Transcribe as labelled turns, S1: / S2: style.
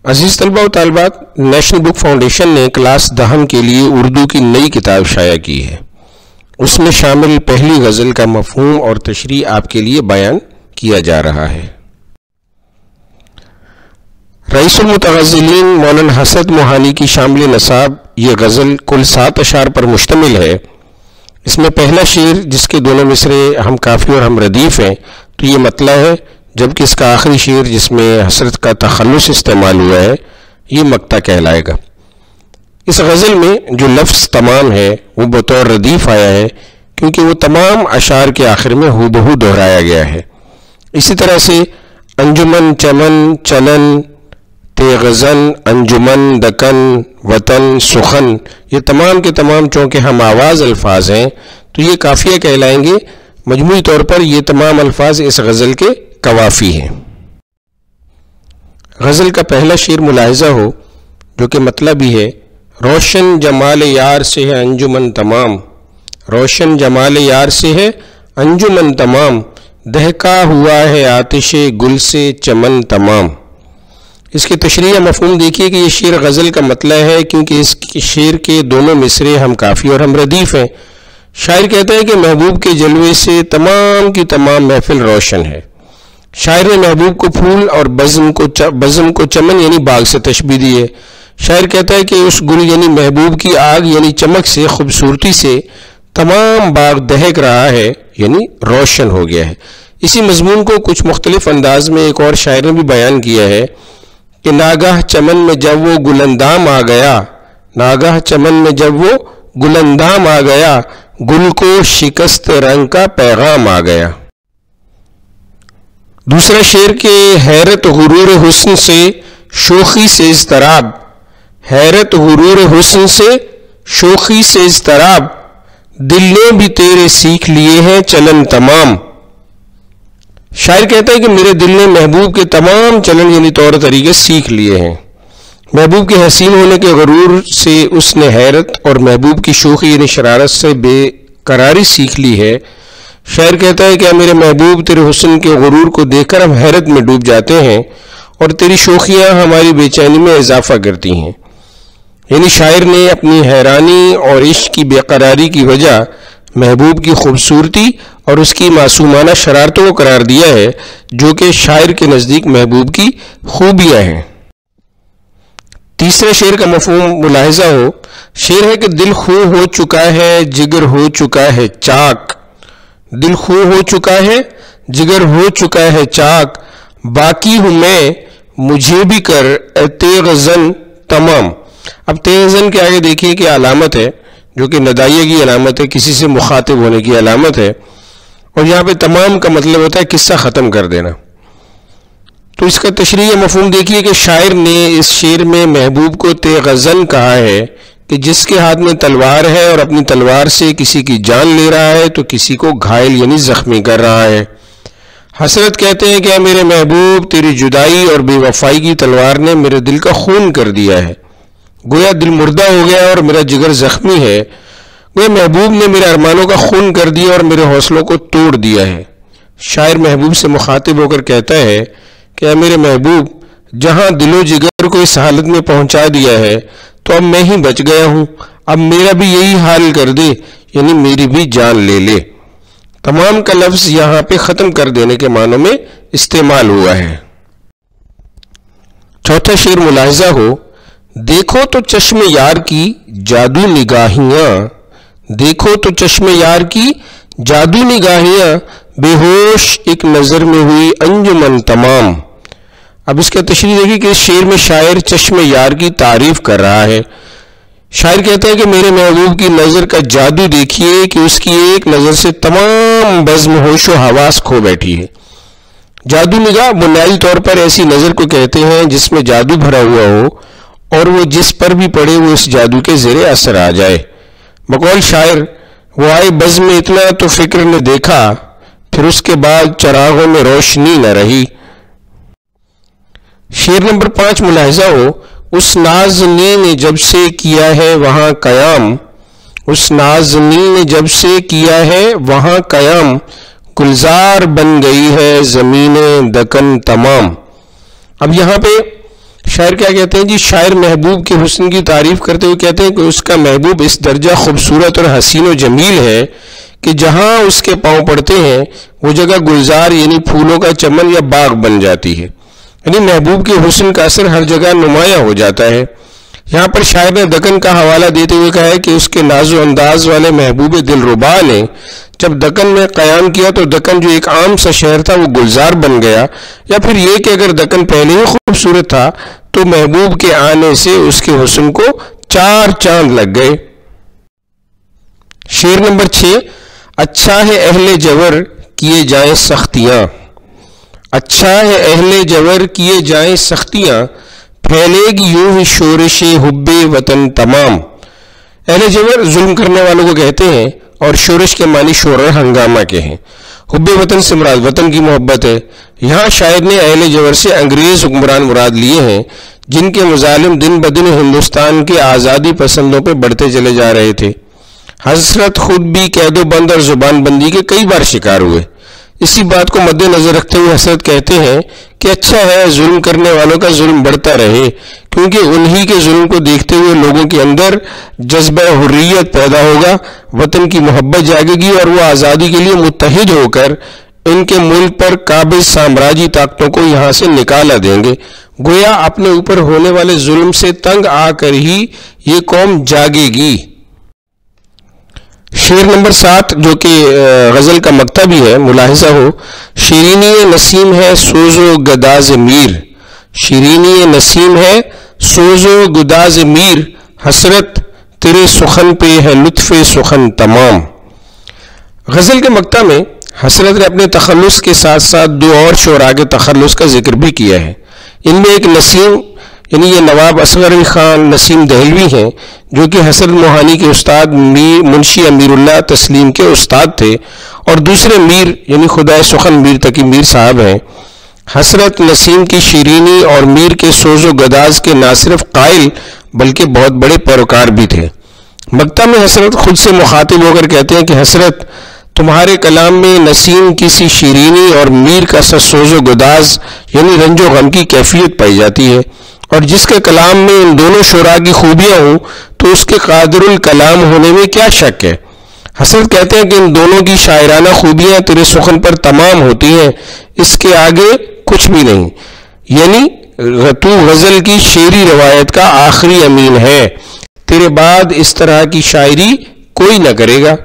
S1: عزیز طلبہ و طالبات، نیشنل بک فاؤنڈیشن نے کلاس 10 کے لیے اردو کی نئی کتاب شائع کی ہے۔ اس میں شامل پہلی غزل کا مفہوم اور تشریح آپ کے لیے بیان کیا جا رہا ہے۔ رئیس المتغزلین مولانا حسن موہانی کی شامل نصاب یہ غزل کل 7 اشعار پر مشتمل ہے۔ اس میں پہلا شعر جس کے دونوں مصرے ہم کافی اور ہم ردیف ہیں تو یہ مطلع ہے، جبکہ اس کا آخری شعر جس میں حسرت کا تخلص استعمال ہوا ہے یہ مقطع کہلائے گا۔ اس غزل میں جو لفظ تمام ہے وہ بطور ردیف آیا ہے کیونکہ وہ تمام اشعار کے آخر میں ہو بہو دہرایا گیا ہے۔ اسی طرح سے انجمن، چمن، چلن، تیغزن، انجمن، دکن، وطن، سخن، یہ تمام کے تمام چونکہ ہم آواز الفاظ ہیں تو یہ قافیہ کہلائیں گے۔ مجموعی طور پر یہ تمام الفاظ اس غزل کے قوافی ہیں۔ غزل کا پہلا شعر ملاحظہ ہو جو کہ مطلب بھی ہے، روشن جمال یار سے ہے انجمن تمام، روشن جمال یار سے ہے انجمن تمام، دہکا ہوا ہے آتش گل سے چمن تمام۔ اس کے تشریح مفہوم دیکھیے کہ یہ شعر غزل کا مطلب ہے کیونکہ اس شعر کے دونوں مصرے ہم کافی اور ہم ردیف ہیں۔ شاعر کہتا ہے کہ محبوب کے جلوے سے تمام کی تمام محفل روشن ہے۔ شاعر نے محبوب کو پھول اور بزم کو چمن یعنی باغ سے تشبیہ دی ہے۔ شاعر کہتا ہے کہ اس گل یعنی محبوب کی آگ یعنی چمک سے، خوبصورتی سے تمام باغ دہک رہا ہے یعنی روشن ہو گیا ہے۔ اسی مضمون کو کچھ مختلف انداز میں ایک اور شاعر نے بھی بیان کیا ہے کہ ناگاہ چمن میں جب وہ گلندام آ گیا، ناگاہ چمن میں جب وہ گلندام آ گیا، گل کو شکست رنگ کا پیغام آ گیا۔ دوسرا شعر کے حیرت غرور حسن سے شوخی سے اضطراب، حیرت غرور حسن سے شوخی سے اضطراب، دل نے بھی تیرے سیکھ لیے ہیں چلن تمام۔ شاعر کہتا ہے کہ میرے دل نے محبوب کے تمام چلن یعنی طور طریقے سیکھ لیے ہیں۔ محبوب کے حسین ہونے کے غرور سے اس نے حیرت اور محبوب کی شوخی یعنی شرارت سے بے قراری سیکھ لی ہے۔ شاعر کہتا ہے کہ میرے محبوب تیرے حسن کے غرور کو دیکھ کر ہم حیرت میں ڈوب جاتے ہیں اور تیری شوخیاں ہماری بے چینی میں اضافہ کرتی ہیں۔ یعنی شاعر نے اپنی حیرانی اور عشق کی بے قراری کی وجہ محبوب کی خوبصورتی اور اس کی معصومانہ شرارتوں کو قرار دیا ہے جو کہ شاعر کے نزدیک محبوب کی خوبیاں ہیں۔ تیسرے شعر کا مفہوم ملاحظہ ہو، شعر ہے کہ دل خوں ہو چکا ہے جگر ہو چکا ہے چاک، دل خوں ہو چکا ہے جگر ہو چکا ہے چاک، باقی ہوں میں مجھے بھی کر اے تیغزن تمام۔ اب تیغزن کے آگے دیکھیے کہ علامت ہے جو کہ ندائیہ کی علامت ہے، کسی سے مخاطب ہونے کی علامت ہے، اور یہاں پہ تمام کا مطلب ہوتا ہے قصہ ختم کر دینا۔ تو اس کا تشریح مفہوم دیکھیے کہ شاعر نے اس شعر میں محبوب کو تیغزن کہا ہے کہ جس کے ہاتھ میں تلوار ہے اور اپنی تلوار سے کسی کی جان لے رہا ہے تو کسی کو گھائل یعنی زخمی کر رہا ہے۔ حسرت کہتے ہیں کہ میرے محبوب تیری جدائی اور بے وفائی کی تلوار نے میرے دل کا خون کر دیا ہے، گویا دل مردہ ہو گیا اور میرا جگر زخمی ہے، گویا محبوب نے میرے ارمانوں کا خون کر دیا اور میرے حوصلوں کو توڑ دیا ہے۔ شاعر محبوب سے مخاطب ہو کر کہتا ہے کہ اے میرے محبوب، جہاں دل و جگر کو اس حالت میں پہنچا دیا ہے تو اب میں ہی بچ گیا ہوں، اب میرا بھی یہی حال کر دے یعنی میری بھی جان لے لے۔ تمام کا لفظ یہاں پہ ختم کر دینے کے معنوں میں استعمال ہوا ہے۔ چوتھا شعر ملاحظہ ہو، دیکھو تو چشم یار کی جادو نگاہیاں، دیکھو تو چشم یار کی جادو نگاہیاں، بے ہوش ایک نظر میں ہوئی انجمن تمام۔ اب اس کا تشریح دیکھیے کہ اس شعر میں شاعر چشم یار کی تعریف کر رہا ہے۔ شاعر کہتا ہے کہ میرے محبوب کی نظر کا جادو دیکھیے کہ اس کی ایک نظر سے تمام بزم ہوش و حواس کھو بیٹھی ہے۔ جادو نگاہ بنیادی طور پر ایسی نظر کو کہتے ہیں جس میں جادو بھرا ہوا ہو اور وہ جس پر بھی پڑے وہ اس جادو کے زیر اثر آ جائے۔ بقول شاعر، وہ آئے بزم میں اتنا تو فکر نے دیکھا، پھر اس کے بعد چراغوں میں روشنی نہ رہی۔ شعر نمبر 5 ملاحظہ ہو، اس نازنی نے جب سے کیا ہے وہاں قیام، اس نازنی نے جب سے کیا ہے وہاں قیام، گلزار بن گئی ہے زمین دکن تمام۔ اب یہاں پہ شاعر کیا کہتے ہیں جی؟ شاعر محبوب کے حسن کی تعریف کرتے ہوئے کہتے ہیں کہ اس کا محبوب اس درجہ خوبصورت اور حسین و جمیل ہے کہ جہاں اس کے پاؤں پڑتے ہیں وہ جگہ گلزار یعنی پھولوں کا چمن یا باغ بن جاتی ہے، یعنی محبوب کے حسن کا اثر ہر جگہ نمایاں ہو جاتا ہے۔ یہاں پر شاعر نے دکن کا حوالہ دیتے ہوئے کہا ہے کہ اس کے ناز و انداز والے محبوب دلربا نے جب دکن میں قیام کیا تو دکن جو ایک عام سا شہر تھا وہ گلزار بن گیا، یا پھر یہ کہ اگر دکن پہلے ہی خوبصورت تھا تو محبوب کے آنے سے اس کے حسن کو 4 چاند لگ گئے۔ شعر نمبر 6، اچھا ہے اہل جور کیے جائیں سختیاں، اچھا ہے اہل جور کیے جائیں سختیاں، پھیلے گی یوں ہی شورش حب وطن تمام۔ اہل جور ظلم کرنے والوں کو کہتے ہیں اور شورش کے معنی شور اور ہنگامہ کے ہیں۔ حب وطن سے مراد وطن کی محبت ہے۔ یہاں شاعر نے اہل جور سے انگریز حکمران مراد لیے ہیں جن کے مظالم دن بدن ہندوستان کے آزادی پسندوں پہ بڑھتے چلے جا رہے تھے۔ حضرت خود بھی قید و بند اور زبان بندی کے کئی بار شکار ہوئے۔ اسی بات کو مد نظر رکھتے ہوئے حضرت کہتے ہیں کہ اچھا ہے ظلم کرنے والوں کا ظلم بڑھتا رہے، کیونکہ انہی کے ظلم کو دیکھتے ہوئے لوگوں کے اندر جذبہ حریت پیدا ہوگا، وطن کی محبت جاگے گی اور وہ آزادی کے لیے متحد ہو کر ان کے ملک پر قابض سامراجی طاقتوں کو یہاں سے نکالا دیں گے۔ گویا اپنے اوپر ہونے والے ظلم سے تنگ آ کر ہی یہ قوم جاگے گی۔ شعر نمبر 7 جو کہ غزل کا مقطع بھی ہے، ملاحظہ ہو، شیرینی نسیم ہے سوز و گداز میر، شیرینی نسیم ہے سوز و گداز میر، حسرت تیرے سخن پہ ہے لطف سخن تمام۔ غزل کے مقطع میں حسرت نے اپنے تخلص کے ساتھ ساتھ 2 اور شعراء کے تخلص کا ذکر بھی کیا ہے۔ ان میں ایک نسیم یعنی یہ نواب اصغر علی خان نسیم دہلوی ہیں جو کہ حسرت موہانی کے استاد منشی امیر اللہ تسلیم کے استاد تھے، اور دوسرے میر یعنی خدائے سخن میر تقی میر صاحب ہیں۔ حسرت نسیم کی شیرینی اور میر کے سوز و گداز کے نہ صرف قائل بلکہ بہت بڑے پیروکار بھی تھے۔ مقطع میں حسرت خود سے مخاطب ہو کر کہتے ہیں کہ حسرت تمہارے کلام میں نسیم کی سی شیرینی اور میر کا سا سوز و گداز یعنی رنج و غم کی کیفیت پائی جاتی ہے، اور جس کے کلام میں ان دونوں شعراء کی خوبیاں ہوں تو اس کے قادر الکلام ہونے میں کیا شک ہے۔ حسرت کہتے ہیں کہ ان دونوں کی شاعرانہ خوبیاں تیرے سخن پر تمام ہوتی ہیں، اس کے آگے کچھ بھی نہیں، یعنی تو غزل کی شعری روایت کا آخری امین ہے، تیرے بعد اس طرح کی شاعری کوئی نہ کرے گا۔